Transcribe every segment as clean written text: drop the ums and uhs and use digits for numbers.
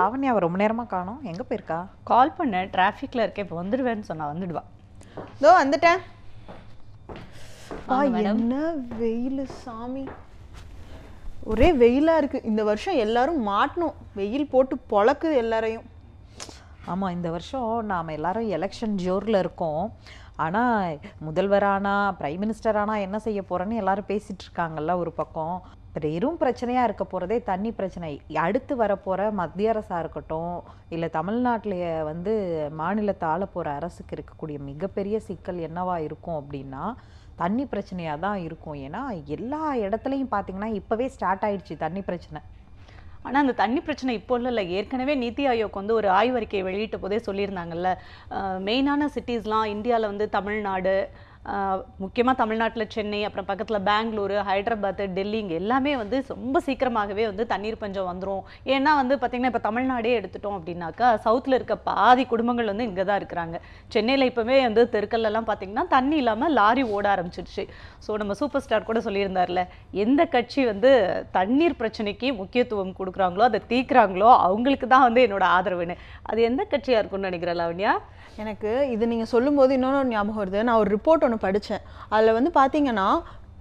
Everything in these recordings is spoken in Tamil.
லாவண்யா ரொம்ப நேரமா காணோம், எங்க போயிருக்கா? கால் பண்ண டிராஃபிக்ல இருக்கேன், இப்போ வந்துடுவேன்னு சொன்னா வந்துடுவா. இதோ வந்துட்டேன். மேடம். என்ன வெயில் சாமி, ஒரே வெயிலா இருக்கு. இந்த வருஷம் எல்லாரும் மாட்டணும், வெயில் போட்டு பொளக்குது எல்லாரையும். ஆமா, இந்த வருஷம் நாம எல்லாரும் எலெக்ஷன் ஜோர்ல இருக்கோம். ஆனால் முதல்வரானா பிரைம் மினிஸ்டர் ஆனா என்ன செய்ய போறேன்னு எல்லாரும் பேசிட்டு இருக்காங்கல்ல ஒரு பக்கம். பெரும் பிரச்சனையாக இருக்க போகிறதே தண்ணி பிரச்சனை. அடுத்து வரப்போகிற மத்திய அரசாக இருக்கட்டும், இல்லை தமிழ்நாட்டிலேயே வந்து மாநிலத்தை ஆள போகிற அரசுக்கு இருக்கக்கூடிய மிகப்பெரிய சிக்கல் என்னவா இருக்கும் அப்படின்னா தண்ணி பிரச்சனையாக தான் இருக்கும். ஏன்னா எல்லா இடத்துலையும் பார்த்தீங்கன்னா இப்போவே ஸ்டார்ட் ஆயிடுச்சு தண்ணி பிரச்சனை. ஆனால் அந்த தண்ணி பிரச்சனை இப்போ இல்லை, ஏற்கனவே நீத்தி ஆயோக் வந்து ஒரு ஆய்வறிக்கையை வெளியிட்ட போதே சொல்லியிருந்தாங்கல்ல, மெயினான சிட்டிஸ்லாம் இந்தியாவில் வந்து தமிழ்நாடு, முக்கியமாக தமிழ்நாட்டில் சென்னை, அப்புறம் பக்கத்தில் பெங்களூரு, ஹைதராபாத், டெல்லி, இங்கே எல்லாமே வந்து ரொம்ப சீக்கிரமாகவே வந்து தண்ணீர் பஞ்சம் வந்துடும். ஏன்னா வந்து பார்த்திங்கன்னா இப்போ தமிழ்நாடே எடுத்துட்டோம் அப்படின்னாக்கா சவுத்தில் இருக்க பாதி குடும்பங்கள் வந்து இங்கே தான் இருக்கிறாங்க. சென்னையில் இப்போவே வந்து தெருக்கல்லாம் பார்த்திங்கன்னா தண்ணி இல்லாமல் லாரி ஓட ஆரம்பிச்சிடுச்சு. ஸோ நம்ம சூப்பர் ஸ்டார் கூட சொல்லியிருந்தார்ல, எந்த கட்சி வந்து தண்ணீர் பிரச்சனைக்கு முக்கியத்துவம் கொடுக்குறாங்களோ அதை தீக்குறாங்களோ அவங்களுக்கு தான் வந்து என்னோட ஆதரவுன்னு. அது எந்த கட்சியாக இருக்கும்னு நினைக்கிறேன் லாவண்யா? எனக்கு இது நீங்கள் சொல்லும்போது இன்னொன்று ஞாபகம் வருது. நான் ஒரு ரிப்போர்ட் ஒன்று படித்தேன். அதில் வந்து பார்த்தீங்கன்னா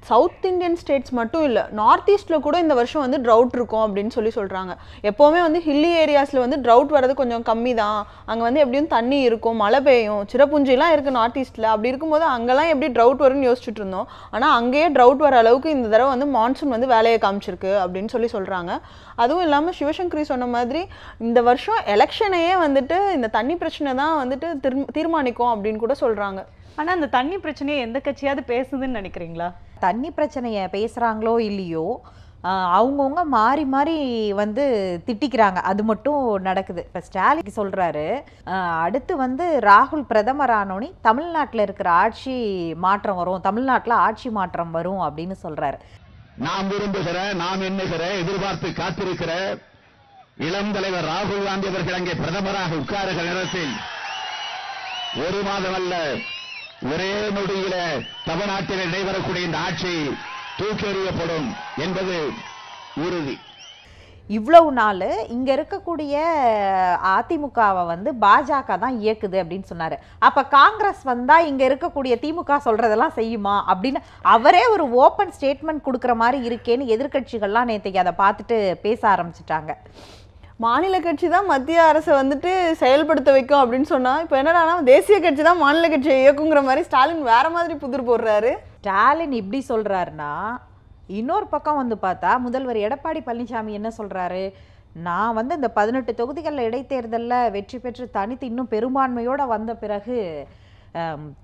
சவுத் இந்தியன் ஸ்டேட்ஸ் மட்டும் இல்லை, நார்த் ஈஸ்ட்டில் கூட இந்த வருஷம் வந்து ட்ரவுட் இருக்கும் அப்படின்னு சொல்கிறாங்க. எப்போவுமே வந்து ஹில்லி ஏரியாஸில் வந்து ட்ரவுட் வர்றது கொஞ்சம் கம்மி தான். அங்கே வந்து எப்படியும் தண்ணி இருக்கும், மழை பெய்யும், சிறப்புஞ்சிலாம் இருக்குது நார்த் ஈஸ்ட்டில். அப்படி இருக்கும்போது அங்கெல்லாம் எப்படி ட்ரவுட் வரும்னு யோசிச்சுட்டு இருந்தோம். ஆனால் அங்கேயே ட்ரவுட் வர அளவுக்கு இந்த தடவை வந்து மான்சூன் வந்து வேலையை காமிச்சிருக்கு அப்படின்னு சொல்கிறாங்க. அதுவும் இல்லாமல் சிவசங்கரி சொன்ன மாதிரி இந்த வருஷம் எலெக்ஷனையே வந்துட்டு இந்த தண்ணி பிரச்சனை தான் வந்துட்டு தீர்மானிக்கும் அப்படின்னு கூட சொல்கிறாங்க. ஆனால் அந்த தண்ணி பிரச்சனையை எந்த கட்சியாவது பேசுதுன்னு நினைக்கிறீங்களா? தண்ணி பிரச்சனையை பேசுகிறாங்களோ இல்லையோ, அவங்கவுங்க மாறி மாறி வந்து திட்டிக்கிறாங்க, அது மட்டும் நடக்குது. இப்போ ஸ்டாலின் சொல்கிறாரு, அடுத்து வந்து ராகுல் பிரதமர் ஆனோனி தமிழ்நாட்டில் இருக்கிற ஆட்சி மாற்றம் வரும், தமிழ்நாட்டில் ஆட்சி மாற்றம் வரும் அப்படின்னு சொல்கிறாரு. நாம் விரும்புகிற, நாம் எண்ணுகிற, எதிர்பார்த்து காத்திருக்கிற இளம் தலைவர் ராகுல் காந்தி அவர்கள் அங்கே பிரதமராக உட்காருகிற நேரத்தில் ஒரு மாதம் அல்ல, ஒரே நொடியில தமிழ்நாட்டில் நடைபெறக்கூடிய இந்த ஆட்சி தூக்கி எறியப்படும் என்பது உறுதி. இவ்வளவு நாள் இங்க இருக்கக்கூடிய அதிமுகவை வந்து பாஜக தான் இயக்குது அப்படின்னு சொன்னாரு. அப்ப காங்கிரஸ் வந்தா இங்க இருக்கக்கூடிய திமுக சொல்றதெல்லாம் செய்யுமா அப்படின்னு அவரே ஒரு ஓப்பன் ஸ்டேட்மெண்ட் கொடுக்குற மாதிரி இருக்கேன்னு எதிர்கட்சிகள்லாம் நேற்றைக்கு அதை பார்த்துட்டு பேச ஆரம்பிச்சிட்டாங்க. மாநில கட்சி தான் மத்திய அரசை வந்துட்டு செயல்படுத்த வைக்கும் அப்படின்னு சொன்னா, இப்போ என்னடானா தேசிய கட்சி தான் மாநில கட்சியை இயக்குங்கிற மாதிரி ஸ்டாலின் வேற மாதிரி புதிர் போடுறாரு. ஸ்டாலின் இப்படி சொல்றாருன்னா, இன்னொரு பக்கம் வந்து பார்த்தா முதல்வர் எடப்பாடி பழனிசாமி என்ன சொல்றாரு, நான் வந்து இந்த 18 தொகுதிகளில் இடைத்தேர்தலில் வெற்றி பெற்று தனித்து இன்னும் பெரும்பான்மையோட வந்த பிறகு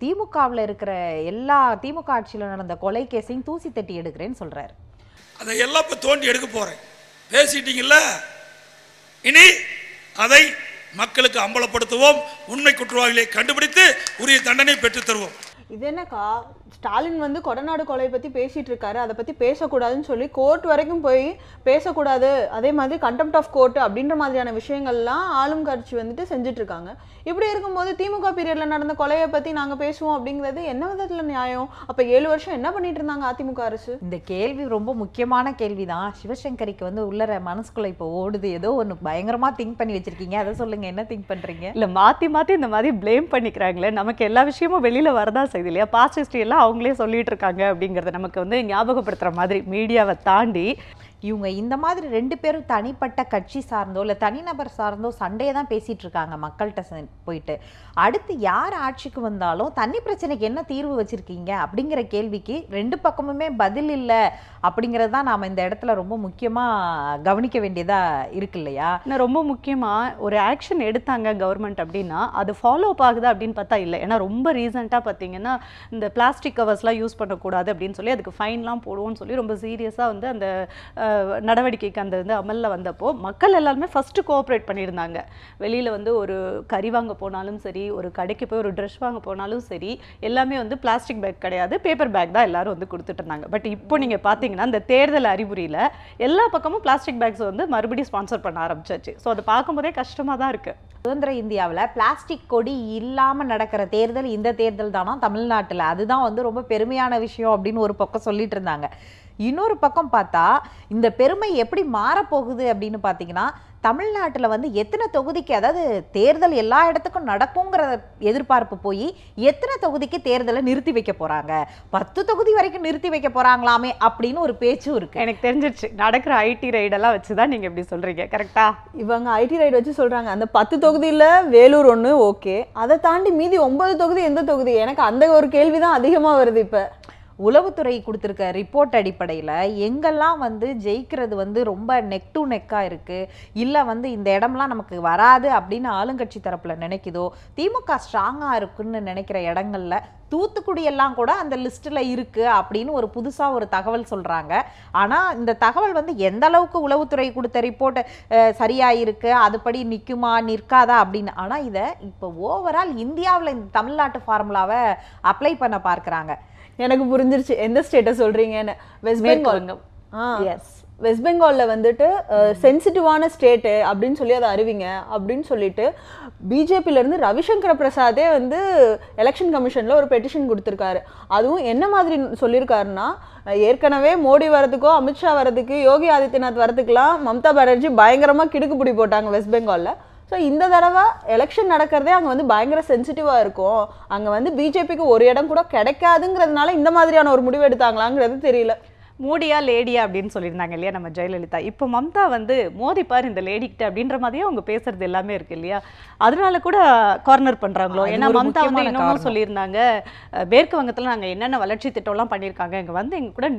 திமுகவில் இருக்கிற எல்லா திமுக ஆட்சியில் நடந்த கொலை கேஸையும் தூசி தட்டி எடுக்கிறேன்னு சொல்றாரு. அதை எல்லாம் இப்போ தோண்டி எடுக்க போறேன் பேசிட்டீங்கல்ல, இனி அதை மக்களுக்கு அம்பலப்படுத்துவோம், உண்மை குற்றவாளிகளை கண்டுபிடித்து உரிய தண்டனை பெற்றுத் தருவோம். இது என்னக்கா, ஸ்டாலின் வந்து கொடநாடு கொலை பற்றி பேசிகிட்டு இருக்காரு, அதை பற்றி பேசக்கூடாதுன்னு சொல்லி கோர்ட் வரைக்கும் போய் பேசக்கூடாது, அதே மாதிரி கண்டெம்ட் ஆஃப் கோர்ட் அப்படின்ற மாதிரியான விஷயங்கள்லாம் ஆளும் கட்சி வந்துட்டு செஞ்சிட்ருக்காங்க. இப்படி இருக்கும்போது திமுக பீரியடில் நடந்த கொலையை பற்றி நாங்கள் பேசுவோம் அப்படிங்கிறது என்ன விதத்தில் நியாயம்? அப்போ 7 வருஷம் என்ன பண்ணிட்டு இருந்தாங்க அதிமுக அரசு? இந்த கேள்வி ரொம்ப முக்கியமான கேள்வி தான். சிவசங்கரிக்கு வந்து உள்ளர மனசுக்குள்ள இப்போ ஓடுது, ஏதோ ஒன்று பயங்கரமாக திங்க் பண்ணி வச்சிருக்கீங்க, அதை சொல்லுங்கள், என்ன திங்க் பண்ணுறீங்க? இல்லை, மாற்றி மாற்றி இந்த மாதிரி ப்ளேம் பண்ணிக்கிறாங்களே, நமக்கு எல்லா விஷயமும் வெளியில் வரதா செய்யுது இல்லையா? பாஸ்ட் ஹிஸ்ட்ரி எல்லாம் அவங்களே சொல்லிட்டு இருக்காங்க அப்படிங்கிறத நமக்கு வந்து ஞாபகப்படுத்துகிற மாதிரி மீடியாவை தாண்டி இவங்க இந்த மாதிரி 2 பேரும் தனிப்பட்ட கட்சி சார்ந்தோ இல்லை தனிநபர் சார்ந்தோ சண்டையை தான் பேசிகிட்டு இருக்காங்க மக்கள்கிட்ட போயிட்டு. அடுத்து யார் ஆட்சிக்கு வந்தாலும் தண்ணி பிரச்சனைக்கு என்ன தீர்வு வச்சுருக்கீங்க அப்படிங்கிற கேள்விக்கு 2 பக்கமுமே பதில் இல்லை அப்படிங்கிறது தான் நாம் இந்த இடத்துல ரொம்ப முக்கியமாக கவனிக்க வேண்டியதாக இருக்கு இல்லையா? இன்னும் ரொம்ப முக்கியமாக ஒரு ஆக்ஷன் எடுத்தாங்க கவர்மெண்ட் அப்படின்னா அது ஃபாலோ அப் ஆகுதா அப்படின்னு பார்த்தா இல்லை. ஏன்னா ரொம்ப ரீசெண்டாக பார்த்தீங்கன்னா இந்த பிளாஸ்டிக் கவர்ஸ்லாம் யூஸ் பண்ணக்கூடாது அப்படின்னு சொல்லி அதுக்கு ஃபைன்லாம் போடுவோம்னு சொல்லி ரொம்ப சீரியஸாக வந்து அந்த நடவடிக்கைக்கு அந்த வந்து அமலில் வந்தப்போ மக்கள் எல்லாருமே ஃபஸ்ட்டு கோஆப்ரேட் பண்ணியிருந்தாங்க. வெளியில் வந்து ஒரு கறி வாங்க போனாலும் சரி, ஒரு கடைக்கு போய் ஒரு ட்ரெஸ் வாங்க போனாலும் சரி, எல்லாமே வந்து பிளாஸ்டிக் பேக் கிடையாது, பேப்பர் பேக் தான் எல்லாரும் வந்து கொடுத்துட்டு இருந்தாங்க. பட் இப்போ நீங்கள் பார்த்தீங்கன்னா இந்த தேர்தல் அறிகுறியில் எல்லா பக்கமும் பிளாஸ்டிக் பேக்ஸ் வந்து மறுபடியும் ஸ்பான்சர் பண்ண ஆரம்பிச்சாச்சு. ஸோ அதை பார்க்கும்போதே கஷ்டமாக தான் இருக்குது. சுதந்திர இந்தியாவில் பிளாஸ்டிக் கொடி இல்லாமல் நடக்கிற தேர்தல் இந்த தேர்தல் தானா தமிழ்நாட்டில், அதுதான் வந்து ரொம்ப பெருமையான விஷயம் அப்படின்னு ஒரு பக்கம் சொல்லிட்டு இருந்தாங்க. இன்னொரு பக்கம் பார்த்தா இந்த பெருமை எப்படி மாறப்போகுது அப்படின்னு பார்த்தீங்கன்னா, தமிழ்நாட்டில் வந்து எத்தனை தொகுதிக்கு, அதாவது தேர்தல் எல்லா இடத்துக்கும் நடக்குங்கிற எதிர்பார்ப்பு போய் எத்தனை தொகுதிக்கு தேர்தலை நிறுத்தி வைக்க போறாங்க, 10 தொகுதி வரைக்கும் நிறுத்தி வைக்க போறாங்களாமே அப்படின்னு ஒரு பேச்சும் இருக்கு. எனக்கு தெரிஞ்சிருச்சு, நடக்கிற ஐடி ரைடெல்லாம் வச்சுதான் நீங்க இப்படி சொல்றீங்க, கரெக்டா? இவங்க ஐடி ரைடு வச்சு சொல்றாங்க அந்த 10 தொகுதியில வேலூர் ஒன்று ஓகே, அதை தாண்டி மீதி 9 தொகுதி எந்த தொகுதி? எனக்கு அந்த ஒரு கேள்விதான் அதிகமா வருது. இப்ப உளவுத்துறை கொடுத்துருக்க ரிப்போர்ட் அடிப்படையில் எங்கெல்லாம் வந்து ஜெயிக்கிறது வந்து ரொம்ப நெக் டு நெக்காக இருக்குது, இல்லை வந்து இந்த இடம்லாம் நமக்கு வராது அப்படின்னு ஆளுங்கட்சி தரப்பில் நினைக்குதோ, திமுக ஸ்ட்ராங்காக இருக்குன்னு நினைக்கிற இடங்கள்ல தூத்துக்குடி எல்லாம் கூட அந்த லிஸ்ட்டில் இருக்குது அப்படின்னு ஒரு புதுசாக ஒரு தகவல் சொல்கிறாங்க. ஆனால் இந்த தகவல் வந்து எந்த அளவுக்கு உளவுத்துறை கொடுத்த ரிப்போர்ட் சரியாக இருக்குது, அதுபடி நிற்குமா நிற்காதா அப்படின்னு. ஆனால் இதை இப்போ ஓவரால் இந்தியாவில் இந்த தமிழ்நாட்டு ஃபார்முலாவை அப்ளை பண்ண பார்க்குறாங்க. எனக்கு புரிஞ்சிருச்சு எந்த ஸ்டேட்டை சொல்றீங்கன்னு. வெஸ்ட் பெங்கால். எஸ், வெஸ்ட் பெங்காலில் வந்துட்டு சென்சிட்டிவான ஸ்டேட்டு அப்படின்னு சொல்லி அதை அறிவிங்க அப்படின்னு சொல்லிட்டு பிஜேபியிலேருந்து ரவிசங்கர பிரசாதே வந்து எலெக்ஷன் கமிஷனில் ஒரு பெட்டிஷன் கொடுத்துருக்காரு. அதுவும் என்ன மாதிரி சொல்லியிருக்காருன்னா, ஏற்கனவே மோடி வரதுக்கோ அமித்ஷா வரதுக்கு யோகி ஆதித்யநாத் வரதுக்கெல்லாம் மம்தா பானர்ஜி பயங்கரமாக கிடுக்குப்பிடி போட்டாங்க வெஸ்ட் பெங்காலில். ஸோ இந்த தடவை எலெக்ஷன் நடக்கிறதே அங்கே வந்து பயங்கர சென்சிட்டிவாக இருக்கும், அங்கே வந்து பிஜேபிக்கு ஒரு இடம் கூட கிடைக்காதுங்கிறதுனால இந்த மாதிரியான ஒரு முடிவு எடுத்தாங்களாங்கிறது தெரியல. மோடியா லேடியா அப்படின்னு சொல்லியிருந்தாங்க இல்லையா நம்ம ஜெயலலிதா. இப்போ மம்தா வந்து மோதி பார் இந்த லேடிக்கிட்ட அப்படின்ற மாதிரியே அவங்க பேசுறது எல்லாமே இருக்கு இல்லையா, அதனால கூட கார்னர் பண்றாங்களோ? ஏன்னா மம்தா வந்து இன்னமும் சொல்லியிருந்தாங்க, மேற்கு வங்கத்தில் நாங்கள் என்னென்ன வளர்ச்சி திட்டம்லாம் பண்ணியிருக்காங்க, இங்கே வந்து எங்க கூட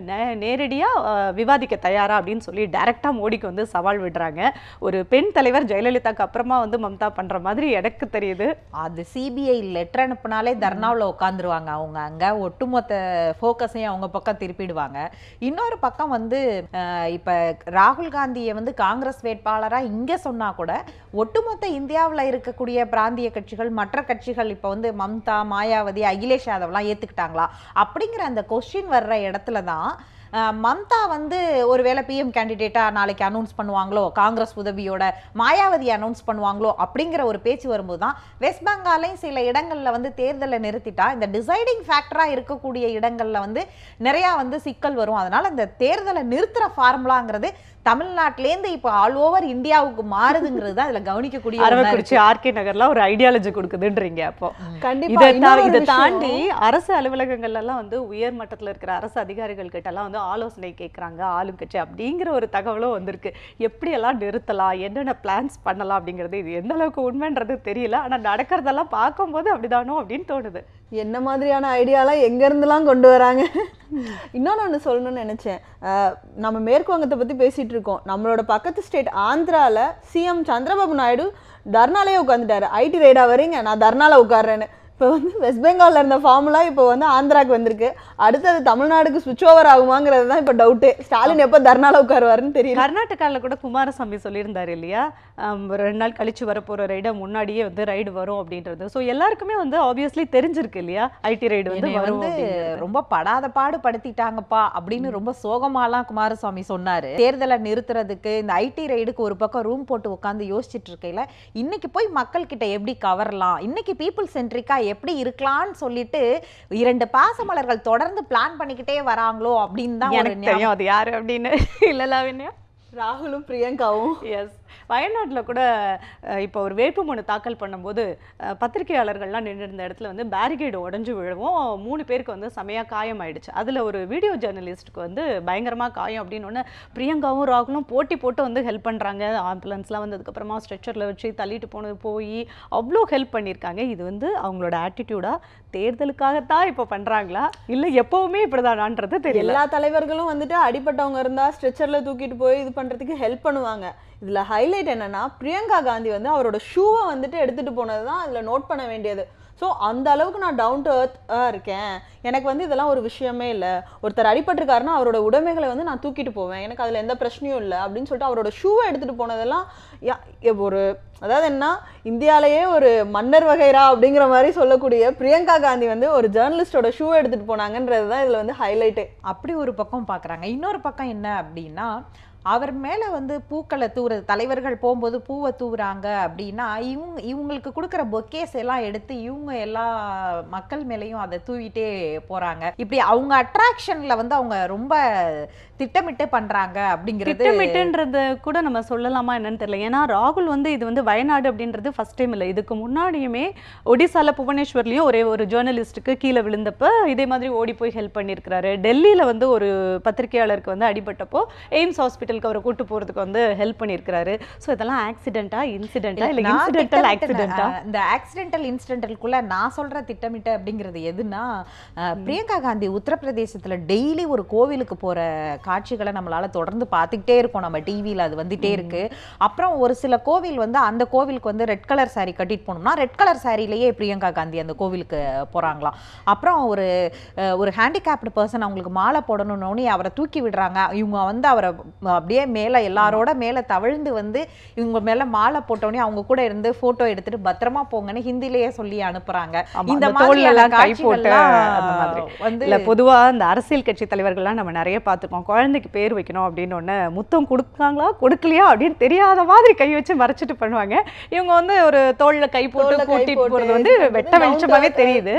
நேரடியாக விவாதிக்க தயாரா அப்படின்னு சொல்லி டைரக்டா மோடிக்கு வந்து சவால் விடுறாங்க. ஒரு பெண் தலைவர் ஜெயலலிதாக்கு அப்புறமா வந்து மம்தா பண்ற மாதிரி எனக்கு தெரியுது. அது சிபிஐ லெட்டர் அனுப்புனாலே தர்ணாவில் உட்காந்துருவாங்க அவங்க, அங்கே ஒட்டுமொத்த ஃபோக்கஸையும் அவங்க பக்கம் திருப்பிடுவாங்க. இன்னொரு பக்கம் வந்து இப்போ ராகுல் காந்தியை வந்து காங்கிரஸ் வேட்பாளராக இங்கே சொன்னா கூட ஒட்டுமொத்த இந்தியாவில் இருக்கக்கூடிய பிராந்திய கட்சிகள், மற்ற கட்சிகள் இப்போ வந்து மம்தா, மாயாவதி, அகிலேஷ் யாதவ்லாம் ஏற்றுக்கிட்டாங்களா அப்படிங்கிற அந்த கொஸ்டின் வர்ற இடத்துல தான் மம்தா வந்து ஒருவேளை பிஎம் கேண்டிடேட்டாக நாளைக்கு அனௌன்ஸ் பண்ணுவாங்களோ, காங்கிரஸ் உதவியோட மாயாவதி அனௌன்ஸ் பண்ணுவாங்களோ அப்படிங்கிற ஒரு பேச்சு வரும்போது தான் வெஸ்ட் பெங்காலையும் சில இடங்களில் வந்து தேர்தலை நிறுத்திட்டா இந்த டிசைடிங் ஃபேக்டராக இருக்கக்கூடிய இடங்களில் வந்து நிறையா வந்து சிக்கல் வரும். அதனால் இந்த தேர்தலை நிறுத்துகிற ஃபார்முலாங்கிறது தமிழ்நாட்டிலேருந்து இப்போ ஆல் ஓவர் இந்தியாவுக்கு மாறுதுங்கிறது தான் இதில் கவனிக்கக்கூடிய. அரவக்குறிச்சி ஆர்கே நகர்லாம் ஒரு ஐடியாலஜி கொடுக்குதுன்றீங்க. அப்போ கண்டிப்பா இதை தாண்டி அரசு அலுவலகங்கள்லாம் வந்து உயர் மட்டத்தில் இருக்கிற அரசு அதிகாரிகள் கிட்ட எல்லாம் வந்து ஆலோசனை கேட்குறாங்க ஆளுங்கட்சி அப்படிங்கிற ஒரு தகவலும் வந்திருக்கு. எப்படியெல்லாம் நிறுத்தலாம், என்னென்ன பிளான்ஸ் பண்ணலாம் அப்படிங்கிறது இது எந்த அளவுக்கு உண்மைன்றது தெரியல. ஆனால் நடக்கிறதெல்லாம் பார்க்கும்போது அப்படிதானோ அப்படின்னு தோணுது. என்ன மாதிரியான ஐடியாலாம் எங்கேருந்துலாம் கொண்டு வராங்க. இன்னொன்று ஒன்று சொல்லணும்னு நினச்சேன். நம்ம மேற்கு வங்கத்தை பற்றி பேசிகிட்டு இருக்கோம். நம்மளோட பக்கத்து ஸ்டேட் ஆந்திராவில் சிஎம் சந்திரபாபு நாயுடு தர்னாலே உட்காந்துட்டாரு. ஐடி ரைடா வரீங்க, நான் தர்னால உட்கார்றேன்னு. இப்போ வந்து வெஸ்ட் பெங்காலில் இருந்த ஃபார்முலா இப்போ வந்து ஆந்திராவுக்கு வந்திருக்கு. அடுத்தது தமிழ்நாடுக்கு ஸ்விட்ச் ஓவர் ஆகுமாங்கிறது தான் இப்போ டவுட்டு. ஸ்டாலின் எப்போ தர்னால உட்காருவாருன்னு தெரியல. கர்நாடகாவில் கூட குமாரசாமி சொல்லியிருந்தாரு இல்லையா, 2 நாள் கழிச்சு வரப்போகிற ரைடை முன்னாடியே வந்து ரைடு வரும் அப்படின்றது. ஸோ எல்லாருக்குமே வந்து ஆப்வியஸ்லி தெரிஞ்சிருக்கு இல்லையா, ஐடி ரைடு வந்து வந்து ரொம்ப படாத பாடு படுத்திட்டாங்கப்பா அப்படின்னு ரொம்ப சோகமாலாம் குமாரசாமி சொன்னாரு. தேர்தலை நிறுத்துறதுக்கு இந்த ஐடி ரைடுக்கு ஒரு பக்கம் ரூம் போட்டு உட்காந்து யோசிச்சுட்டு இருக்கையில இன்னைக்கு போய் மக்கள் கிட்ட எப்படி கவரலாம், இன்னைக்கு பீப்புள் சென்ட்ரிக்கா எப்படி இருக்கலாம்னு சொல்லிட்டு 2 பாசமலர்கள் தொடர்ந்து பிளான் பண்ணிக்கிட்டே வராங்களோ அப்படின்னு தான் ஒரு தெரியும். அது யாரு அப்படின்னு இல்ல ராகுலும் பிரியங்காவும். எஸ், வயநாட்டில் கூட இப்போ ஒரு வேட்புமனு தாக்கல் பண்ணும்போது பத்திரிகையாளர்கள்லாம் நின்றுருந்த இடத்துல வந்து பேரிகேடு உடஞ்சி விழவும் 3 பேருக்கு வந்து செமையாக காயம் ஆயிடுச்சு. அதில் ஒரு வீடியோ ஜேர்னலிஸ்ட்டுக்கு வந்து பயங்கரமாக காயம் அப்படின்னு ஒன்று பிரியங்காவும் ராகுலும் போட்டி போட்டு வந்து ஹெல்ப் பண்ணுறாங்க. ஆம்புலன்ஸ்லாம் வந்ததுக்கப்புறமா ஸ்ட்ரெச்சரில் வச்சு தள்ளிட்டு போய் அவ்வளோ ஹெல்ப் பண்ணியிருக்காங்க. இது வந்து அவங்களோட ஆட்டிடியூடாக தேர்தலுக்காகத்தான் இப்போ பண்ணுறாங்களா இல்லை எப்போவுமே இப்படிதானான்றது தெரியல. எல்லா தலைவர்களும் வந்துட்டு அடிப்பட்டவங்க இருந்தால் ஸ்ட்ரெச்சரில் தூக்கிட்டு போய் இது பண்ணுறதுக்கு ஹெல்ப் பண்ணுவாங்க. இதில் ஹைலைட் என்னன்னா, பிரியங்கா காந்தி வந்து அவரோட ஷூவை வந்துட்டு எடுத்துகிட்டு போனது தான் அதில் நோட் பண்ண வேண்டியது. ஸோ அந்த அளவுக்கு நான் டவுன் டு எர்த்தாக இருக்கேன். எனக்கு வந்து இதெல்லாம் ஒரு விஷயமே இல்லை. ஒருத்தர் அடிபட்டிருக்காருன்னா அவரோட உடைமைகளை வந்து நான் தூக்கிட்டு போவேன், எனக்கு அதில் எந்த பிரச்சனையும் இல்லை அப்படின்னு சொல்லிட்டு அவரோட ஷூவை எடுத்துகிட்டு போனதெல்லாம் ஒரு, அதாவது என்ன, இந்தியாவிலேயே ஒரு மன்னர் வகைரா அப்படிங்கிற மாதிரி சொல்லக்கூடிய பிரியங்கா காந்தி வந்து ஒரு ஜேர்னலிஸ்டோட ஷூவை எடுத்துகிட்டு போனாங்கன்றது தான் இதில் வந்து ஹைலைட்டு. அப்படி ஒரு பக்கம் பார்க்குறாங்க. இன்னொரு பக்கம் என்ன அப்படின்னா, அவர் மேல வந்து பூக்களை தூவுறது, தலைவர்கள் போகும்போது பூவை தூவுறாங்க அப்படின்னா இவங்களுக்கு கொடுக்குற பொக்கேஸ் எல்லாம் எடுத்து இவங்க எல்லா மக்கள் மேலேயும் அதை தூவிட்டே போறாங்க. இப்படி அவங்க அட்ராக்ஷன்ல வந்து அவங்க ரொம்ப திட்டமிட்டு பண்றாங்க அப்படிங்கிறது. திட்டமிட்டுன்றது கூட நம்ம சொல்லலாமா என்னன்னு தெரியல. ஏன்னா ராகுல் வந்து இது வந்து வயநாடு அப்படின்றது ஃபர்ஸ்ட் டைம் இல்லை. இதுக்கு முன்னாடியுமே ஒடிசால புவனேஸ்வர்லயும் ஒரே ஒரு ஜேர்னலிஸ்ட்டுக்கு கீழே விழுந்தப்ப இதே மாதிரி ஓடி போய் ஹெல்ப் பண்ணியிருக்கிறாரு. டெல்லியில வந்து ஒரு பத்திரிகையாளருக்கு வந்து அடிபட்டப்போ எய்ம்ஸ் ஹாஸ்பிட்டலுக்கு அவரை கூட்டு போறதுக்கு வந்து ஹெல்ப் பண்ணியிருக்கிறாரு. ஸோ இதெல்லாம் ஆக்சிடென்ட்டா இன்சிடென்ட்டா இல்லை இன்சிடென்டல் ஆக்சிடென்ட்டா? இந்த ஆக்சிடென்டல் இன்சிடென்டலுக்குள்ள நான் சொல்ற திட்டமிட்ட அப்படிங்கிறது எதுனா, பிரியங்கா காந்தி உத்தரப்பிரதேசத்துல டெய்லி ஒரு கோவிலுக்கு போற காட்சிகளை நம்மளால தொடர்ந்து பார்த்துக்கிட்டே இருக்கோம் நம்ம டிவியில், அது வந்துட்டே இருக்கு. அப்புறம் ஒரு சில கோவில் வந்து அந்த கோவிலுக்கு வந்து ரெட் கலர் சாரி கட்டிட்டு போனோம்னா ரெட் கலர் சாரிலேயே பிரியங்கா காந்தி அந்த கோவிலுக்கு போறாங்களாம். அப்புறம் ஒரு ஹேண்டிகேப்டு பர்சன் அவங்களுக்கு மாலை போடணும்னு அவரை தூக்கி விடுறாங்க. இவங்க வந்து அவரை அப்படியே மேலே எல்லாரோட மேலே தவிழ்ந்து வந்து இவங்க மேலே மாலை போட்டோடனே அவங்க கூட இருந்து போட்டோ எடுத்துட்டு பத்திரமா போங்கன்னு ஹிந்திலேயே சொல்லி அனுப்புறாங்க. இந்த மாதிரி வந்து பொதுவா இந்த அரசியல் கட்சி தலைவர்கள்லாம் நம்ம நிறைய பார்த்துருக்கோம். குழந்தைக்கு பேர் வைக்கணும் அப்படின்னு ஒன்று முத்தம் கொடுக்காங்களா கொடுக்கலையா அப்படின்னு தெரியாத மாதிரி கை வச்சு மறைச்சிட்டு பண்ணுவாங்க. இவங்க வந்து ஒரு தோல்ல கை போட்டு கூட்டிட்டு போறது வந்து வெட்ட வெளிச்சமாவே தெரியுது.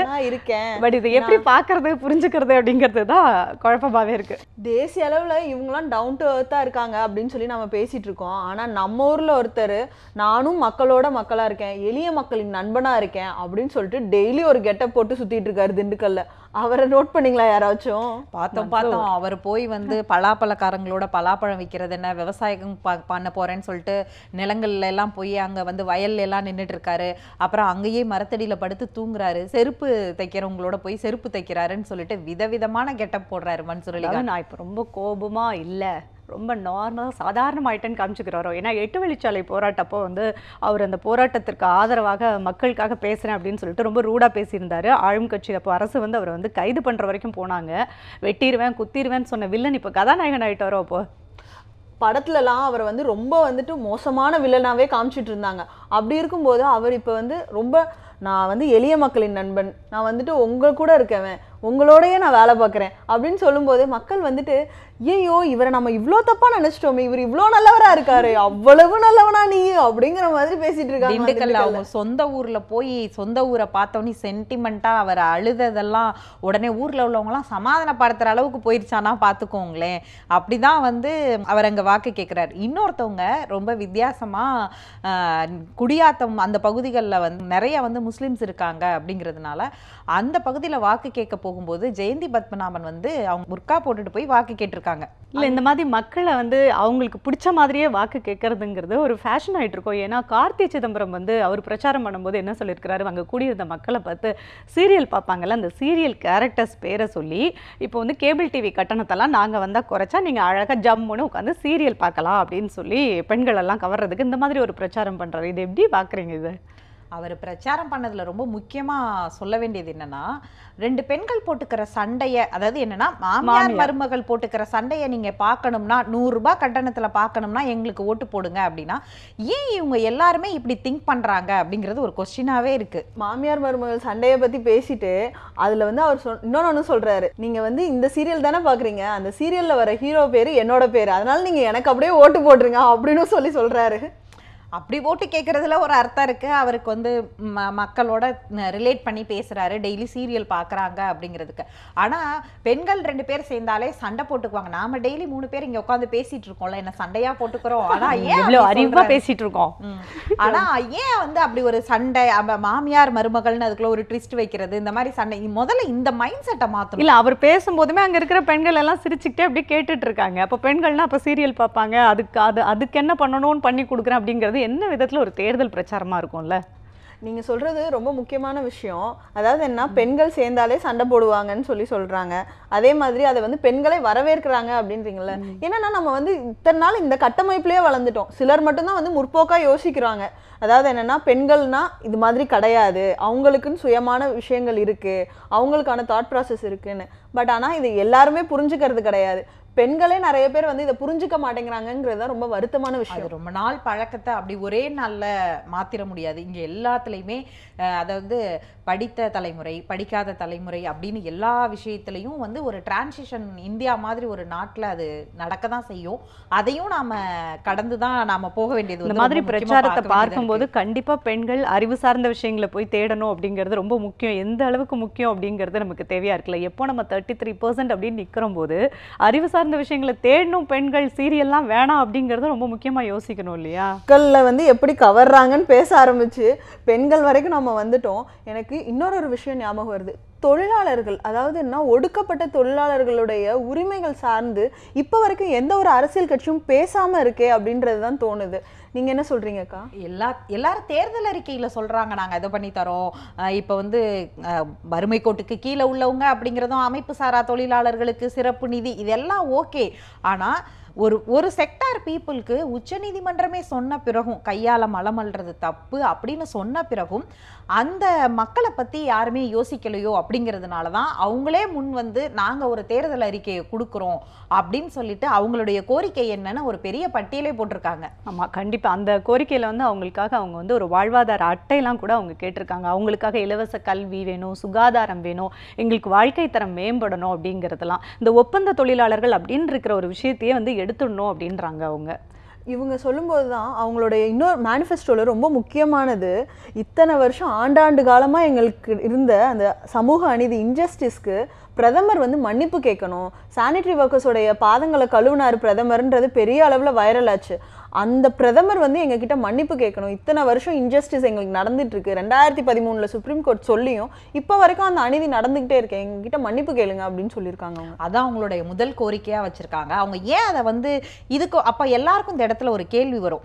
பட் இது எப்படி பாக்குறது புரிஞ்சுக்கிறது அப்படிங்கிறது தான் குழப்பமாவே இருக்கு. தேசிய அளவுல இவங்கெல்லாம் டவுன் டு எர்த்தா இருக்காங்க அப்படின்னு சொல்லி நம்ம பேசிட்டு இருக்கோம். ஆனா நம்ம ஊர்ல ஒருத்தர் நானும் மக்களோட மக்களா இருக்கேன், எளிய மக்களின் நண்பனா இருக்கேன் அப்படின்னு சொல்லிட்டு டெய்லி ஒரு கெட்டப் போட்டு சுத்திட்டு இருக்காரு திண்டுக்கல்ல. அவரை நோட் பண்ணீங்களா யாராச்சும்? பார்த்தோம். அவர் போய் வந்து பலாப்பழக்காரங்களோட பலாப்பழம் விற்கிறது என்ன, விவசாயம் பண்ண போறேன்னு சொல்லிட்டு நிலங்கள்ல எல்லாம் போய் அங்க வந்து வயல்ல எல்லாம் நின்றுட்டு இருக்காரு. அப்புறம் அங்கேயே மரத்தடியில படுத்து தூங்குறாரு. செருப்பு தைக்கிறவங்களோட போய் செருப்பு தைக்கிறாருன்னு சொல்லிட்டு விதவிதமான கெட்டப் போடுறாரு மன்சூர் அலிகான். நான் இப்ப ரொம்ப கோபமா இல்ல, ரொம்ப நார்மலாக சாதாரணமாயிட்டேன்னு காமிச்சுக்கிறாரோ. ஏன்னா 8 வழிச்சாலை போராட்டப்போ வந்து அவர் அந்த போராட்டத்திற்கு ஆதரவாக மக்களுக்காக பேசுகிறேன் அப்படின்னு சொல்லிட்டு ரொம்ப ரூடாக பேசியிருந்தாரு. ஆளும் கட்சி அப்போ அரசு வந்து அவரை வந்து கைது பண்ணுற வரைக்கும் போனாங்க. வெட்டிடுவேன் குத்திடுவேன்னு சொன்ன வில்லன் இப்போ கதாநாயகன் ஆகிட்டாரோ. அப்போ படத்துலலாம் அவர் வந்து ரொம்ப வந்துட்டு மோசமான வில்லனாவே காமிச்சிட்டு இருந்தாங்க. அப்படி இருக்கும்போது அவர் இப்போ வந்து ரொம்ப நான் வந்து எளிய மக்களின் நண்பன், நான் வந்துட்டு உங்க கூட இருக்கவன், உங்களோடயே நான் வேலை பார்க்குறேன் அப்படின்னு சொல்லும்போது மக்கள் வந்துட்டு ஐயோ இவரை நம்ம இவ்வளோ தப்பா நினைச்சிட்டோமே, இவர் இவ்வளோ நல்லவரா இருக்காரு, அவ்வளவு நல்லவனா நீ அப்படிங்கிற மாதிரி பேசிட்டு இருக்காங்க. திண்டுக்கல்ல அவங்க சொந்த ஊர்ல போய் சொந்த ஊரை பார்த்தோன்னே சென்டிமெண்டா அவர் அழுததெல்லாம் உடனே ஊர்ல உள்ளவங்கலாம் சமாதானப்படுத்துற அளவுக்கு போயிருச்சானா பார்த்துக்கோங்களேன். அப்படிதான் வந்து அவர் அங்க வாக்கு கேட்கிறாரு. இன்னொருத்தவங்க ரொம்ப வித்தியாசமா குடியாத்தம் அந்த பகுதிகளில் வந்து நிறைய வந்து முஸ்லிம்ஸ் இருக்காங்க அப்படிங்கிறதுனால அந்த பகுதியில் வாக்கு கேட்க போகும்போது ஜெயந்தி பத்மநாபன் வந்து அவங்க முர்கா போட்டுட்டு போய் வாக்கு கேட்டிருக்காங்க. இல்லை இந்த மாதிரி மக்களை வந்து அவங்களுக்கு பிடிச்ச மாதிரியே வாக்கு கேட்கறதுங்கிறது ஒரு ஃபேஷன் ஆகிட்டு இருக்கோம். ஏன்னா கார்த்தி சிதம்பரம் வந்து அவர் பிரச்சாரம் பண்ணும்போது என்ன சொல்லியிருக்கிறாரு, அங்கே கூடியிருந்த மக்களை பார்த்து சீரியல் பார்ப்பாங்கல்ல, அந்த சீரியல் கேரக்டர்ஸ் பேரை சொல்லி இப்போ வந்து கேபிள் டிவி கட்டணத்தெல்லாம் நாங்கள் வந்தால் குறைச்சா நீங்கள் அழகாக ஜம்முன்னு உட்காந்து சீரியல் பார்க்கலாம் அப்படின்னு சொல்லி பெண்கள் எல்லாம் கவர்றதுக்கு இந்த மாதிரி ஒரு பிரச்சாரம் பண்ணுறாரு. இது எப்படி பார்க்குறீங்க? இது அவர் பிரச்சாரம் பண்ணதுல ரொம்ப முக்கியமா சொல்ல வேண்டியது என்னன்னா, 2 பெண்கள் போட்டுக்கிற சண்டையை, அதாவது என்னன்னா மாமியார் மருமகள் போட்டுக்கிற சண்டையை நீங்க பார்க்கணும்னா 100 ரூபாய் கட்டணத்துல பார்க்கணும்னா எங்களுக்கு ஓட்டு போடுங்க அப்படின்னா ஏன் இவங்க எல்லாருமே இப்படி திங்க் பண்றாங்க அப்படிங்கிறது ஒரு கொஸ்டினாவே இருக்கு. மாமியார் மருமகள் சண்டையை பத்தி பேசிட்டு அதுல வந்து அவர் இன்னொன்னு சொல்றாரு, நீங்க வந்து இந்த சீரியல் தானே பாக்குறீங்க, அந்த சீரியல்ல வர ஹீரோ பேரு என்னோட பேரு, அதனால நீங்க எனக்கு அப்படியே ஓட்டு போட்டுருங்க அப்படின்னு சொல்றாரு. அப்படி ஓட்டு கேட்கறதுல ஒரு அர்த்தம் இருக்கு. அவருக்கு வந்து மக்களோட ரிலேட் பண்ணி பேசுறாரு, டெய்லி சீரியல் பாக்குறாங்க அப்படிங்கிறதுக்கு. ஆனா பெண்கள் 2 பேர் சேர்ந்தாலே சண்டை போட்டுக்குவாங்க. நாம டெய்லி 3 பேர் இங்க உட்காந்து பேசிட்டு இருக்கோம்ல, என்ன சண்டையா போட்டுக்கிறோம். ஆனா ஏன் அறிவா பேசிட்டு இருக்கோம். ஆனா ஏன் வந்து அப்படி ஒரு சண்டை, மாமியார் மருமகள்னு அதுக்குள்ள ஒரு ட்விஸ்ட் வைக்கிறது, இந்த மாதிரி சண்டை முதல்ல இந்த மைண்ட் செட்டை மாத்தணும். இல்ல அவர் பேசும்போதுமே அங்க இருக்கிற பெண்கள் எல்லாம் சிரிச்சுக்கிட்டே அப்படியே கேட்டுட்டு இருக்காங்க. அப்ப பெண்கள்னா அப்ப சீரியல் பார்ப்பாங்க, அதுக்கு என்ன பண்ணணும்னு பண்ணி கொடுக்குறேன் அப்படிங்கிறது என்ன விதத்துல ஒரு தேர்தல் பிரச்சாரமா இருக்கும்ல. நீங்க சொல்றது ரொம்ப முக்கியமான விஷயம். அதாவது என்ன, பெண்கள் சேர்ந்தாலே சண்டை போடுவாங்கன்னு சொல்றாங்க. அதே மாதிரி அதை வந்து பெண்களை வரவேற்கிறாங்க அப்படின்றீங்கல்ல. ஏன்னா நம்ம வந்து இத்தனை நாள் இந்த கட்டமைப்புலயே வளர்ந்துட்டோம். சிலர் மட்டும்தான் வந்து முற்போக்கா யோசிக்கிறாங்க. அதாவது என்னன்னா, பெண்கள்னா இது மாதிரி கிடையாது, அவங்களுக்குன்னு சுயமான விஷயங்கள் இருக்கு, அவங்களுக்கான தாட் ப்ராசஸ் இருக்குன்னு. பட் ஆனால் இது எல்லாருமே புரிஞ்சுக்கிறது கிடையாது. பெண்களே நிறைய பேர் வந்து இதை புரிஞ்சுக்க மாட்டேங்கிறாங்கிறது தான் ரொம்ப வருத்தமான அது விஷயம். ரொம்ப நாள் பழக்கத்தை அப்படி ஒரே நாள்ல மாத்திர முடியாது. இங்க எல்லாத்துலயுமே அதாவது படித்த தலைமுறை, படிக்காத தலைமுறை அப்படின்னு எல்லா விஷயத்திலையும் வந்து ஒரு டிரான்சிஷன் இந்தியா மாதிரி ஒரு நாட்டுல அது நடக்க தான் செய்யும். அதையும் நாம கடந்து தான் நாம போக வேண்டியது இந்த வந்து மாதிரி ரொம்ப முக்கியமா பிரச்சாரத்தை பார்க்க வேண்டியதா பார்க்கும்போது இருக்கு. கண்டிப்பா பெண்கள் அறிவு சார்ந்த விஷயங்களை போய் தேடணும் அப்படிங்கிறது ரொம்ப முக்கியம். எந்த அளவுக்கு முக்கியம் அப்படிங்கிறது நமக்கு தேவையா இருக்குல்ல. எப்போ நம்ம 33% அப்படின்னு நிற்கிறோம் போது அறிவு சார்ந்த விஷயங்களை தேடணும், பெண்கள் சீரியல்லாம் வேணாம் அப்படிங்கிறது ரொம்ப முக்கியமா யோசிக்கணும் இல்லையா? பெண்களில் வந்து எப்படி கவர்றாங்கன்னு பேச ஆரம்பிச்சு பெண்கள் வரைக்கும் நம்ம வந்துட்டோம். எனக்கு இன்னொரு விஷயம் ஞாபகம் வருது. தொழிலாளர்கள், அதாவது என்ன, ஒடுக்கப்பட்ட தொழிலாளர்களுடைய உரிமைகள் சார்ந்து இப்போ வரைக்கும் எந்த ஒரு அரசியல் கட்சியும் பேசாம இருக்கே அப்படின்றது தான் தோணுது. நீங்க என்ன சொல்றீங்கக்கா? எல்லாரும் தேர்தல் அறிக்கையில சொல்றாங்க நாங்க இதை பண்ணி தரோம். இப்போ வந்து வறுமை கோட்டுக்கு கீழே உள்ளவங்க அப்படிங்கிறதும், அமைப்பு சாரா தொழிலாளர்களுக்கு சிறப்பு நிதி, இதெல்லாம் ஓகே. ஆனா ஒரு செக்டார் பீப்புளுக்கு உச்சநீதிமன்றமே சொன்ன பிறகும், கையால மலமல்றது தப்பு அப்படின்னு சொன்ன பிறகும் அந்த மக்களை பத்தி யாருமே யோசிக்கலையோ அப்படிங்கிறதுனால தான் அவங்களே முன் வந்து நாங்க ஒரு தேர்தல் அறிக்கையை கொடுக்குறோம் அப்படின்னு சொல்லிட்டு அவங்களுடைய கோரிக்கை என்னன்னு ஒரு பெரிய பட்டியலே போட்டிருக்காங்க. ஆமா, கண்டிப்பா அந்த கோரிக்கையில வந்து அவங்களுக்காக அவங்க வந்து ஒரு வாழ்வாதார அட்டையெல்லாம் கூட அவங்க கேட்டிருக்காங்க. அவங்களுக்காக இலவச கல்வி வேணும், சுகாதாரம் வேணும், எங்களுக்கு வாழ்க்கை தரம் மேம்படணும் அப்படிங்கிறதெல்லாம். இந்த ஒப்பந்த தொழிலாளர்கள் அப்படின்னு இருக்கிற ஒரு விஷயத்தையே வந்து எடுத்துடணும் அப்படின்றாங்க அவங்க. இவங்க சொல்லும்போது தான் அவங்களுடைய இன்னொரு மேனிஃபெஸ்டோவில் ரொம்ப முக்கியமானது, இத்தனை வருஷம் ஆண்டாண்டு காலமாக எங்களுக்கு இருந்த அந்த சமூக அநீதி, இன்ஜஸ்டிஸ்க்கு பிரதமர் வந்து மன்னிப்பு கேட்கணும். சானிட்டரி ஒர்க்கர்ஸோடைய பாதங்களை கழுவுனார் பிரதமர்ன்றது பெரிய அளவில் வைரல் ஆச்சு. அந்த பிரதமர் வந்து எங்ககிட்ட மன்னிப்பு கேட்கணும். இத்தனை வருஷம் இன்ஜஸ்டிஸ் எங்களுக்கு நடந்துட்டு இருக்கு, 2013 சுப்ரீம் கோர்ட் சொல்லியும் இப்போ வரைக்கும் அந்த அநீதி நடந்துகிட்டே இருக்கு, எங்ககிட்ட மன்னிப்பு கேளுங்க அப்படின்னு சொல்லியிருக்காங்க அவங்க. அதான் அவங்களுடைய முதல் கோரிக்கையா வச்சிருக்காங்க. அவங்க ஏன் அதை வந்து இதுக்கு அப்ப எல்லாருக்கும் இந்த இடத்துல ஒரு கேள்வி வரும்.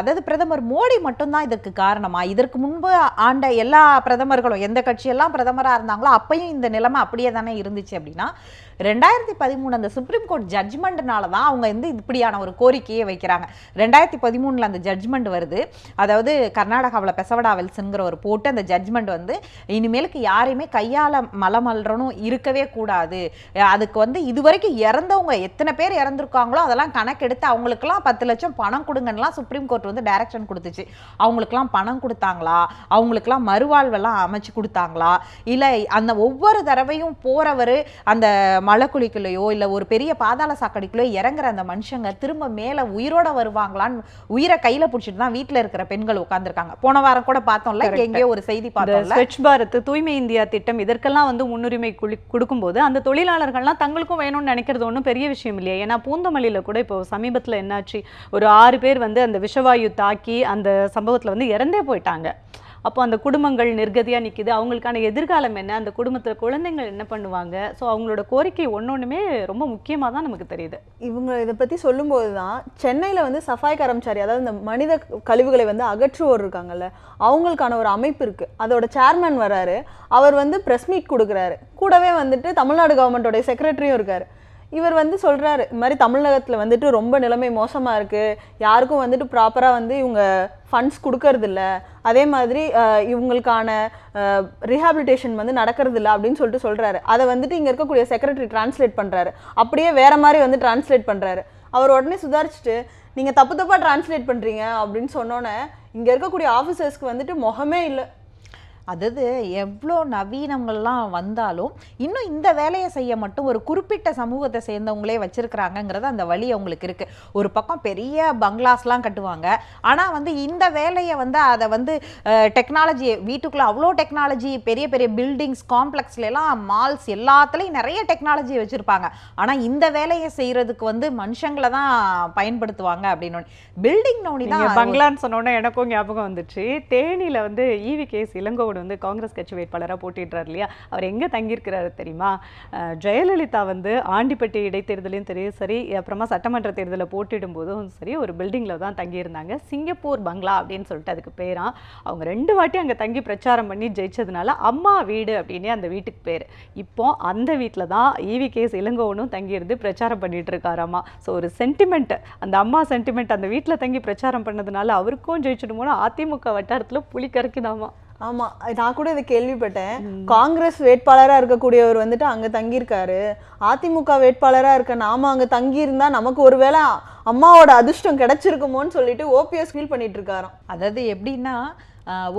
அதாவது பிரதமர் மோடி மட்டும்தான் இதற்கு காரணமா? இதற்கு முன்பு ஆண்ட எல்லா பிரதமர்களும், எந்த கட்சியெல்லாம் பிரதமரா இருந்தாங்களோ அப்பயும் இந்த நிலைமை அப்படியே தானே இருந்துச்சு. அப்படின்னா 2013 அந்த சுப்ரீம் கோர்ட் ஜட்ஜ்மெண்ட்னால தான் அவங்க வந்து இப்படியான ஒரு கோரிக்கையை வைக்கிறாங்க. 2013 அந்த ஜட்ஜ்மெண்ட் வருது. அதாவது கர்நாடகாவில் பெசவடா வெல்ஸ்ங்கிற ஒரு போட்டு அந்த ஜட்ஜ்மெண்ட் வந்து இனிமேலுக்கு யாரையுமே கையால மலமல்றனும் இருக்கவே கூடாது. அதுக்கு வந்து இதுவரைக்கும் இறந்தவங்க எத்தனை பேர் இறந்துருக்காங்களோ அதெல்லாம் கணக்கெடுத்து அவங்களுக்குலாம் 10 லட்சம் பணம் கொடுங்கலாம் சுப்ரீம் கோர்ட் வந்து டைரக்ஷன் கொடுத்துச்சு. அவங்களுக்குலாம் பணம் கொடுத்தாங்களா, அவங்களுக்குலாம் மறுவாழ்வெல்லாம் அமைச்சு கொடுத்தாங்களா, இல்லை அந்த ஒவ்வொரு தடவையும் போறவர் அந்த மழை குழிக்குள்ளையோ இல்லை ஒரு பெரிய பாதாள சாக்கடிக்குள்ளேயோ இறங்குற அந்த மனுஷங்க திரும்ப மேலே உயிரோட வருவாங்களான்னு உயிரை கையில பிடிச்சிட்டு தான் வீட்டில் இருக்கிற பெண்கள் உட்காந்துருக்காங்க. போன வாரம் கூட பார்த்தோம்ல, எங்கேயோ ஒரு செய்தி பார்த்தோம்ல, ஸ்வச் பாரத், தூய்மை இந்தியா திட்டம், இதற்கெல்லாம் வந்து முன்னுரிமை கொடுக்கும்போது அந்த தொழிலாளர்கள்லாம் தங்களுக்கும் வேணும்னு நினைக்கிறது ஒன்றும் பெரிய விஷயம் இல்லையா? ஏன்னா பூந்தமல்லியில் கூட இப்போ சமீபத்தில் என்னாச்சு, ஒரு 6 பேர் வந்து அந்த விஷவாயு தாக்கி அந்த சம்பவத்தில் வந்து இறந்தே போயிட்டாங்க. அப்போ அந்த குடும்பங்கள் நிர்கதியாக நிற்கிது. அவங்களுக்கான எதிர்காலம் என்ன, அந்த குடும்பத்தில் குழந்தைங்கள் என்ன பண்ணுவாங்க? ஸோ அவங்களோட கோரிக்கை ஒன்னொன்றுமே ரொம்ப முக்கியமாக தான் நமக்கு தெரியுது. இவங்க இதை பற்றி சொல்லும்போது தான் சென்னையில் வந்து சஃபாய் கர்மச்சாரி, அதாவது இந்த மனித கழிவுகளை வந்து அகற்றுவோர் இருக்காங்கல்ல, அவங்களுக்கான ஒரு அமைப்பு இருக்குது. அதோட சேர்மேன் வராரு, அவர் வந்து ப்ரெஸ் மீட் கொடுக்குறாரு. கூடவே வந்துட்டு தமிழ்நாடு கவர்மெண்ட்டோடைய செக்ரட்டரியும் இருக்கார். இவர் வந்து சொல்கிறாரு, இந்த மாதிரி தமிழகத்தில் வந்துட்டு ரொம்ப நிலைமை மோசமாக இருக்குது, யாருக்கும் வந்துட்டு ப்ராப்பராக வந்து இவங்க ஃபண்ட்ஸ் கொடுக்கறதில்ல, அதே மாதிரி இவங்களுக்கான ரீஹாபிலிட்டேஷன் வந்து நடக்கிறதில்ல அப்படின்னு சொல்லிட்டு சொல்கிறாரு. அதை வந்துட்டு இங்கே இருக்கக்கூடிய செக்ரட்டரி டிரான்ஸ்லேட் பண்ணுறாரு, அப்படியே வேறு மாதிரி வந்து டிரான்ஸ்லேட் பண்ணுறாரு. அவர் உடனே சுதாரிச்சுட்டு, நீங்கள் தப்பு தப்பாக டிரான்ஸ்லேட் பண்ணுறீங்க அப்படின்னு சொன்னோன்னே இங்கே இருக்கக்கூடிய ஆஃபீஸர்ஸ்க்கு வந்துட்டு முகமே இல்லை. அதாவது எவ்வளோ நவீனங்கள்லாம் வந்தாலும் இன்னும் இந்த வேலையை செய்ய மட்டும் ஒரு குறிப்பிட்ட சமூகத்தை சேர்ந்தவங்களே வச்சிருக்கிறாங்கங்கிறது அந்த வழி அவங்களுக்கு இருக்கு. ஒரு பக்கம் பெரிய பங்களாஸ்லாம் கட்டுவாங்க, ஆனால் வந்து இந்த வேலையை வந்து அதை வந்து டெக்னாலஜி, வீட்டுக்குள்ளே அவ்வளோ டெக்னாலஜி, பெரிய பெரிய பில்டிங்ஸ் காம்ப்ளெக்ஸ்லாம், மால்ஸ் எல்லாத்துலேயும் நிறைய டெக்னாலஜி வச்சுருப்பாங்க. ஆனால் இந்த வேலையை செய்கிறதுக்கு வந்து மனுஷங்களை தான் பயன்படுத்துவாங்க அப்படின்னு பில்டிங் நோனி தான். பங்களான்னு சொன்னோன்னே எனக்கும் ஞாபகம் வந்துச்சு. தேனியில் வந்து EV.K.S. இளங்கோவன் வந்து காங்கிரஸ் கட்சி வேட்பாளராக போட்டிடுறார் இல்லையா? அவர் எங்கே தங்கியிருக்கிறாரு தெரியுமா? ஜெயலலிதா வந்து ஆண்டிப்பட்டி இடைத்தேர்தலையும் சரி, அப்புறமா சட்டமன்ற தேர்தலில் போட்டிடும் போதும் சரி, ஒரு பில்டிங்கில் தான் தங்கியிருந்தாங்க. சிங்கப்பூர் பங்களா அப்படின்னு சொல்லிட்டு அதுக்கு பேராம். அவங்க 2 வாட்டி அங்கே தங்கி பிரச்சாரம் பண்ணி ஜெயிச்சதுனால அம்மா வீடு அப்படின்னே அந்த வீட்டுக்கு பேர். இப்போ அந்த வீட்டில் தான் EV.K.S. இளங்கோவனும் தங்கியிருந்து பிரச்சாரம் பண்ணிட்டு இருக்காராமா. ஸோ ஒரு சென்டிமெண்ட், அந்த அம்மா சென்டிமெண்ட் அந்த வீட்டில் தங்கி பிரச்சாரம் பண்ணதுனால அவருக்கும் ஜெயிச்சிடுமோனா அதிமுக வட்டாரத்தில் புலி கறக்குதாமா. ஆமா நான் கூட இதை கேள்விப்பட்டேன். காங்கிரஸ் வேட்பாளரா இருக்கக்கூடியவர் வந்துட்டு அங்க தங்கியிருக்காரு, அதிமுக வேட்பாளரா இருக்க நாம அங்க தங்கி இருந்தா நமக்கு ஒருவேளை அம்மாவோட அதிர்ஷ்டம் கிடைச்சிருக்குமோன்னு சொல்லிட்டு ஓபிஎஸ் ஃபீல் பண்ணிட்டு இருக்காராம். அதாவது எப்படின்னா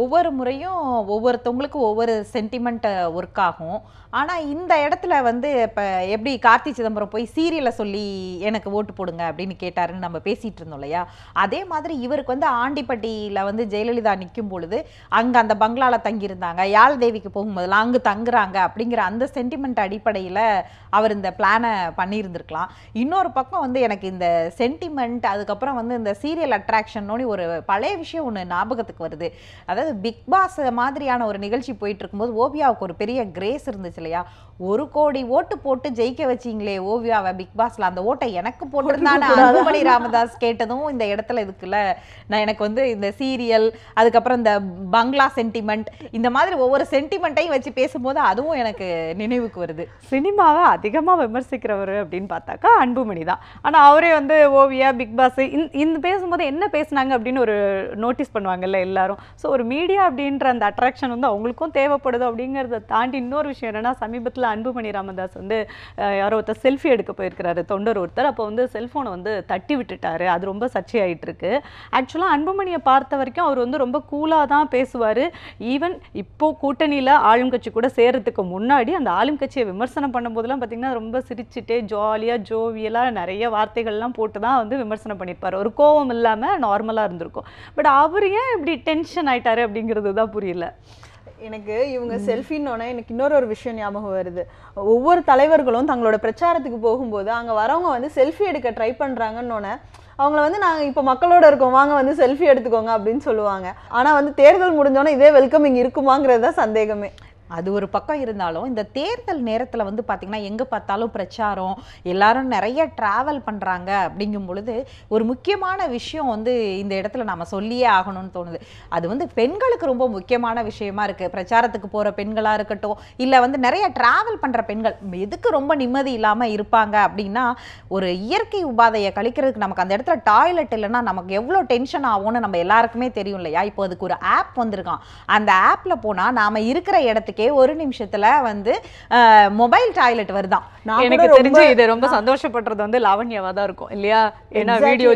ஒவ்வொரு முறையும் ஒவ்வொருத்தவங்களுக்கும் ஒவ்வொரு சென்டிமெண்ட் ஒர்க் ஆகும். ஆனால் இந்த இடத்துல வந்து இப்போ எப்படி கார்த்தி சிதம்பரம் போய் சீரியலை சொல்லி எனக்கு ஓட்டு போடுங்க அப்படின்னு கேட்டாருன்னு நம்ம பேசிகிட்டு இருந்தோம் இல்லையா, அதே மாதிரி இவருக்கு வந்து ஆண்டிப்பட்டியில் வந்து ஜெயலலிதா நிற்கும் பொழுது அங்கே அந்த பங்களாவில் தங்கியிருந்தாங்க, யாழ் தேவிக்கு போகும்போதெல்லாம் அங்கே தங்குறாங்க அப்படிங்கிற அந்த சென்டிமெண்ட் அடிப்படையில் அவர் இந்த பிளானை பண்ணியிருந்திருக்கலாம். இன்னொரு பக்கம் வந்து எனக்கு இந்த சென்டிமெண்ட் அதுக்கப்புறம் வந்து இந்த சீரியல் அட்ராக்ஷன்னோட ஒரு பழைய விஷயம் ஒன்று ஞாபகத்துக்கு வருது. அதாவது பிக் பாஸ் மாதிரியான ஒரு நிகழ்ச்சி போயிட்டு இருக்கும்போது ஓவியாவுக்கு ஒரு பெரிய கிரேஸ் இருந்துச்சு இல்லையா, 1 கோடி ஓட்டு போட்டு ஜெயிக்க வச்சிங்களே ஓவியாவை பிக் பாஸ்ல, அந்த ஓட்டை எனக்கு போட்டிருந்தானே அன்புமணி ராமதாஸ் கேட்டதும் இந்த இடத்துல இருக்குல்ல, நான் எனக்கு வந்து இந்த சீரியல் அதுக்கப்புறம் இந்த பங்களா சென்டிமெண்ட் இந்த மாதிரி ஒவ்வொரு சென்டிமெண்ட்டையும் வச்சு பேசும்போது அதுவும் எனக்கு நினைவுக்கு வருது. சினிமாவை அதிகமாக விமர்சிக்கிறவர் அப்படின்னு பார்த்தாக்கா அன்புமணி தான். ஆனால் அவரே வந்து ஓவியா பிக் பாஸ் இந்த பேசும்போது என்ன பேசுனாங்க அப்படின்னு ஒரு நோட்டீஸ் பண்ணுவாங்கல்ல எல்லாரும். ஸோ ஒரு மீடியா அப்படின்ற அந்த அட்ராக்ஷன் வந்து அவங்களுக்கும் தேவைப்படுது. அப்படிங்கிறத தாண்டி இன்னொரு விஷயம் என்னன்னா, சமீபத்தில் அன்புமணி ராமதாஸ் வந்து யாரோ ஒருத்தர் செல்ஃபி எடுக்க போயிருக்கிறாரு, தொண்டர் ஒருத்தர். அப்போ வந்து செல்ஃபோனை வந்து தட்டி விட்டுட்டாரு. அது ரொம்ப சர்ச்சையாயிட்டு இருக்கு. ஆக்சுவலாக அன்புமணியை பார்த்த வரைக்கும் அவர் வந்து ரொம்ப கூலாக தான் பேசுவார். ஈவன் இப்போ கூட்டணியில் ஆளும் கட்சி கூட சேர்றதுக்கு முன்னாடி அந்த ஆளும் கட்சியை விமர்சனம் பண்ணும்போதெல்லாம் பார்த்தீங்கன்னா ரொம்ப சிரிச்சுட்டே ஜாலியாக ஜோவியலாக நிறைய வார்த்தைகள்லாம் போட்டு தான் வந்து விமர்சனம் பண்ணியிருப்பார். ஒரு கோவம் இல்லாமல் நார்மலாக இருந்திருக்கும். பட் அவர் ஏன் இப்படி டென்ஷன் ஆயிட்டாரு அப்படிங்கிறது தான் புரியல எனக்கு. இவங்க செல்ஃபின்னோன்னே எனக்கு இன்னொரு விஷயம் ஞாபகம் வருது. ஒவ்வொரு தலைவர்களும் தங்களோட பிரச்சாரத்துக்கு போகும்போது அங்கே வரவங்க வந்து செல்ஃபி எடுக்க ட்ரை பண்ணுறாங்கன்னொன்னே அவங்கள வந்து நாங்கள் இப்போ மக்களோட இருக்கோம், வாங்க வந்து செல்ஃபி எடுத்துக்கோங்க அப்படின்னு சொல்லுவாங்க. ஆனால் வந்து தேர்தல் முடிஞ்சோன்னே இதே வெல்கமிங் இருக்குமாங்கிறது தான் சந்தேகமே. அது ஒரு பக்கம் இருந்தாலும் இந்த தேர்தல் நேரத்தில் வந்து பார்த்திங்கன்னா எங்கே பார்த்தாலும் பிரச்சாரம், எல்லாரும் நிறைய ட்ராவல் பண்ணுறாங்க. அப்படிங்கும் பொழுது ஒரு முக்கியமான விஷயம் வந்து இந்த இடத்துல நம்ம சொல்லியே ஆகணும்னு தோணுது. அது வந்து பெண்களுக்கு ரொம்ப முக்கியமான விஷயமா இருக்குது. பிரச்சாரத்துக்கு போகிற பெண்களாக இருக்கட்டும், இல்லை வந்து நிறைய ட்ராவல் பண்ணுற பெண்கள் எதுக்கு ரொம்ப நிம்மதி இல்லாமல் இருப்பாங்க அப்படின்னா, ஒரு இயற்கை உபாதையை கழிக்கிறதுக்கு நமக்கு அந்த இடத்துல டாய்லெட் இல்லைன்னா நமக்கு எவ்வளோ டென்ஷன் ஆகும்னு நம்ம எல்லாருக்குமே தெரியும் இல்லையா. இப்போ அதுக்கு ஒரு ஆப் வந்திருக்கான். அந்த ஆப்பில் போனால் நாம் இருக்கிற இடத்துக்கு ஒரு நிமிஷத்துல வந்து மொபைல் டாய்லெட் வருதான். எனக்கு தெரிஞ்சு இது ரொம்ப சந்தோஷப்படுறது வந்து லாவண்யாவா தான் இருக்கும் இல்லையா. ஏன்னா வீடியோ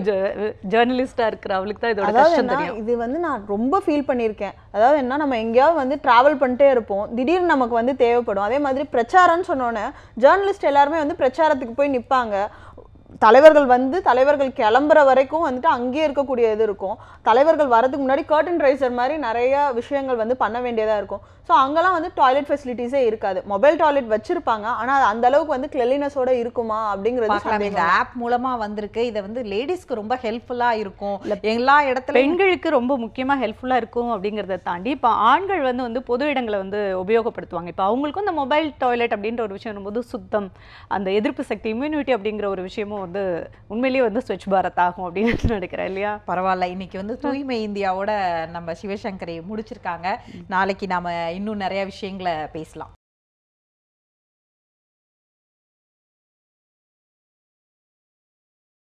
ஜேர்னலிஸ்டா இருக்கிற அவளுக்கு தான் இதோட கஷ்டம் தெரியும். இது வந்து நான் ரொம்ப ஃபீல் பண்ணியிருக்கேன். அதாவது என்ன, நம்ம எங்கேயாவது வந்து டிராவல் பண்ணிட்டே இருப்போம், திடீர்னு நமக்கு வந்து தேவைப்படும். அதே மாதிரி பிரச்சாரம்னு சொன்னோன்னே ஜேர்னலிஸ்ட் எல்லாருமே வந்து பிரச்சாரத்துக்கு போய் நிற்பாங்க. தலைவர்கள் கிளம்புற வரைக்கும் வந்துட்டு அங்கேயே இருக்கக்கூடிய இது இருக்கும். தலைவர்கள் வரதுக்கு முன்னாடி கர்டன் ரைசர் மாதிரி நிறைய விஷயங்கள் வந்து பண்ண வேண்டியதாக இருக்கும். ஸோ அங்கெல்லாம் வந்து டாய்லெட் ஃபெசிலிட்டிஸே இருக்காது. மொபைல் டாய்லெட் வச்சிருப்பாங்க, ஆனால் அது அந்த அளவுக்கு வந்து கிளென்லினஸோட இருக்குமா அப்படிங்கிறது இந்த ஆப் மூலமா வந்திருக்கு. இதை வந்து லேடிஸ்க்கு ரொம்ப ஹெல்ப்ஃபுல்லா இருக்கும். எல்லா இடத்துல பெண்களுக்கு ரொம்ப முக்கியமா ஹெல்ப்ஃபுல்லா இருக்கும் அப்படிங்கிறத தாண்டி இப்போ ஆண்கள் வந்து பொது இடங்களை வந்து உபயோகப்படுத்துவாங்க. இப்போ அவங்களுக்கும் இந்த மொபைல் டாய்லெட் அப்படின்ற ஒரு விஷயம் வரும்போது சுத்தம், அந்த எதிர்ப்பு சக்தி, இம்யூனிட்டி அப்படிங்கிற ஒரு விஷயமும் வந்து உண்மையிலேயே வந்து ஸ்வச் பாரத் ஆகும் அப்படின்னு நினைக்கிறேன் இல்லையா. பரவாயில்ல, இன்னைக்கு வந்து தூய்மை இந்தியாவோட நம்ம சிவசங்கரி முடிச்சிருக்காங்க. நாளைக்கு நாம இன்னும் நிறைய விஷயங்களை பேசலாம்.